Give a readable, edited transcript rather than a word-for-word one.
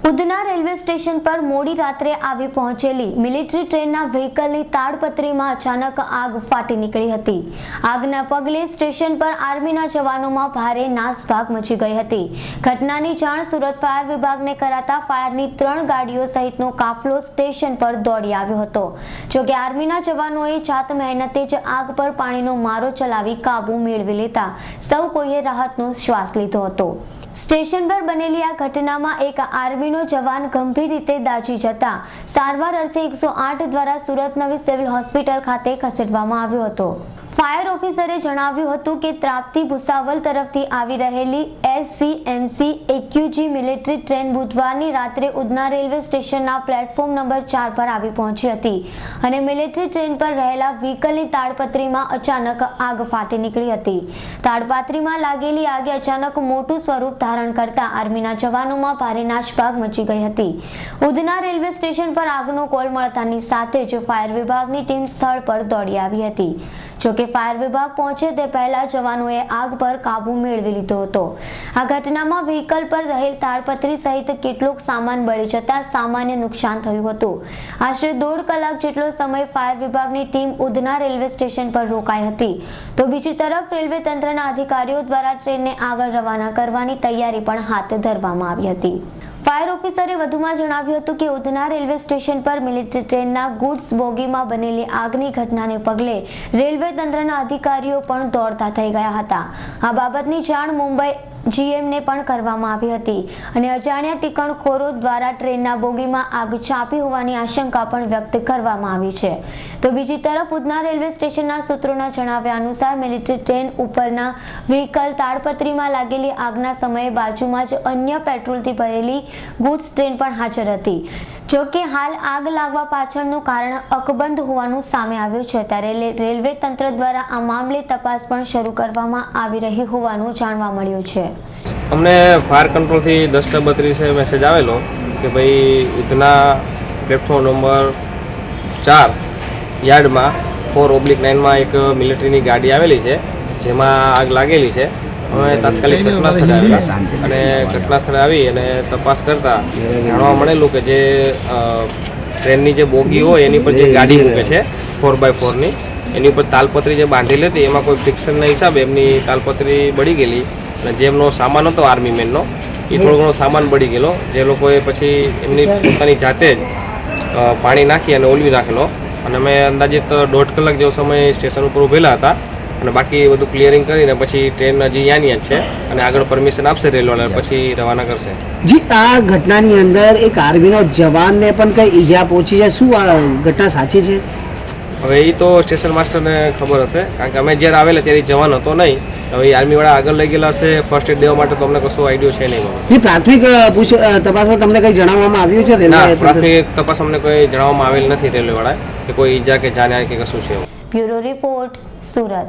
Udhna railway station પર મોડી રાત્રે આવી પહોંચેલી મિલિટરી ટ્રેનના વ્હીકલની તાડપત્રીમાં અચાનક આગ ફાટી નીકળી હતી। આગના પગલે સ્ટેશન પર આર્મીના જવાનોમાં ભારે નાસભાગ મચી ગઈ હતી। ઘટનાની જાણ સુરત ફાયર વિભાગને કરાતા ફાયરની 3 ગાડીઓ સહિતનો કાફલો સ્ટેશન પર દોડી આવ્યો હતો। જોકે આર્મીના જવાનોએ જાત મહેનતે જ આગ પર પાણીનો મારો ચલાવી કાબુ મેળવી લેતા સૌ કોઈએ રાહતનો શ્વાસ લીધો હતો। સ્ટેશન પર બનેલી આ ઘટનામાં એક આર્મીનો જવાન ગંભીર રીતે દાઝી જતા સારવાર અર્થે 108 દ્વારા સુરત નવી સિવિલ હોસ્પિટલ ખાતે ખસેડવામાં આવ્યો હતો। ફાયર ઓફિસરે જણાવ્યું હતું કે ત્રાપ્તી ભુસાવલ તરફથી આવી રહેલી SCMC AQG મિલિટરી ટ્રેન બુધવારની રાત્રે ઉધના રેલવે સ્ટેશનના પ્લેટફોર્મ નંબર 4 પર આવી પહોંચી હતી અને મિલિટરી ટ્રેન પર રહેલા વ્હીકલની તાડપત્રીમાં અચાનક આગ ફાટી નીકળી હતી। તાડપત્રીમાં લાગેલી આગે અચાનક મોટું સ્વરૂપ ધારણ કરતા આર્મીના જવાનોમાં ભારે નાસભાગ મચી ગઈ હતી। ઉધના રેલવે સ્ટેશન પર આગનો કોલ મળતાની સાથે જ ફાયર વિભાગની ટીમ સ્થળ પર દોડી આવી હતી। જોકે ફાયર વિભાગ પહોંચે તે પહેલા જવાનોએ આગ પર કાબુ મેળવી લીધો હતો। આ ઘટનામાં વ્હીકલ પર રહેલ તાડપત્રી સહિત કેટલોક સામાન બળી જતા સામાન્ય નુકસાન થયું હતું। આશરે 1.5 કલાક જેટલો સમય ફાયર વિભાગની ટીમ ઉધના રેલવે સ્ટેશન પર રોકાઈ હતી, તો બીજી તરફ રેલવે તંત્રના અધિકારીઓ દ્વારા ટ્રેનને આગળ રવાના કરવાની તૈયારી પણ હાથ ધરવામાં આવી હતી। ફાયર ઓફિસરે વધુમાં જણાવ્યું હતું કે ઉધના રેલવે સ્ટેશન પર મિલિટરી ટ્રેનના ગુડ્સ બોગીમાં બનેલી આગની ઘટનાને પગલે રેલવે તંત્રના અધિકારીઓ પણ દોડતા થઈ ગયા હતા। આ બાબતની જાણ મુંબઈ GMને પણ કરવામાં આવી હતી અને અજાણ્યા ટીકણખોરો દ્વારા ટ્રેનના બોગીમાં આગ ચાંપી હોવાની આશંકા પણ વ્યક્ત કરવામાં આવી છે। તો બીજી તરફ ઉધના રેલવે સ્ટેશનના સૂત્રોના જણાવ્યા અનુસાર મિલિટરી ટ્રેન ઉપરના વ્હીકલ તાડપત્રીમાં લાગેલી આગના સમયે બાજુમાં જ અન્ય પેટ્રોલથી ભરેલી ગુડ્સ ટ્રેન પણ હાજર હતી। જોકે હાલ આગ લાગવા પાછળનું કારણ અકબંધ હોવાનું સામે આવ્યું છે, ત્યારે રેલવે તંત્ર દ્વારા આ મામલે તપાસ પણ શરૂ કરવામાં આવી રહી હોવાનું જાણવા મળ્યું છે। અમને ફાયર કંટ્રોલથી 10:32 મેસેજ આવેલો કે ભાઈ ઉધના પ્લેટફોર્મ નંબર 4 યાર્ડમાં 4/9માં એક મિલિટરીની ગાડી આવેલી છે, જેમાં આગ લાગેલી છે। અમે તાત્કાલિક ઘટના સ્થળે આવેલા અને ઘટના સ્થળે આવી અને તપાસ કરતા જાણવા મળેલું કે જે ટ્રેનની જે બોગી હોય એની પર જે ગાડી મૂકે છે 4x4ની, એની ઉપર તાલપત્રી જે બાંધેલી હતી એમાં કોઈ ફ્રિક્શનના હિસાબે એમની તાલપત્રી બળી ગયેલી અને જે એમનો સામાન હતો આર્મી મેનનો એ થોડો ઘણો સામાન બળી ગયેલો, જે લોકોએ પછી એમની પોતાની જાતે જ પાણી નાખી અને ઓલવી નાખેલો અને અમે અંદાજિત 1.5 કલાક જેવો સમય સ્ટેશન ઉપર ઊભેલા હતા અને બાકી બધું ક્લિયરિંગ કરીને પછી ટ્રેન હજી યાની છે અને આગળ પરમિશન આપશે રેલવેવાળા, પછી રવાના કરશે। જી, આ ઘટનાની અંદર એક આર્મીનો જવાનને પણ કઈ ઈજા પહોંચી છે, શું આ ઘટના સાચી છે? હવે એ તો સ્ટેશન માસ્ટરને ખબર હશે, કારણ કે અમે જ્યારે આવેલા ત્યારે જવાન હતો નહીં। હવે આર્મીવાળા આગળ લઈ ગયેલા હશે ફર્સ્ટ એડ દેવા માટે, તો અમને કશો આઈડિયો છે નહીં। જી, પ્રાથમિક તપાસમાં તમને કંઈ જણાવવામાં આવ્યું છે? ના, પ્રાથમિક તપાસ અમને કોઈ જણાવવામાં આવેલ નથી રેલવેવાળાએ કે કોઈ ઈજા કે જાનહાનિ કે કશું છે। Bureau report, Surat.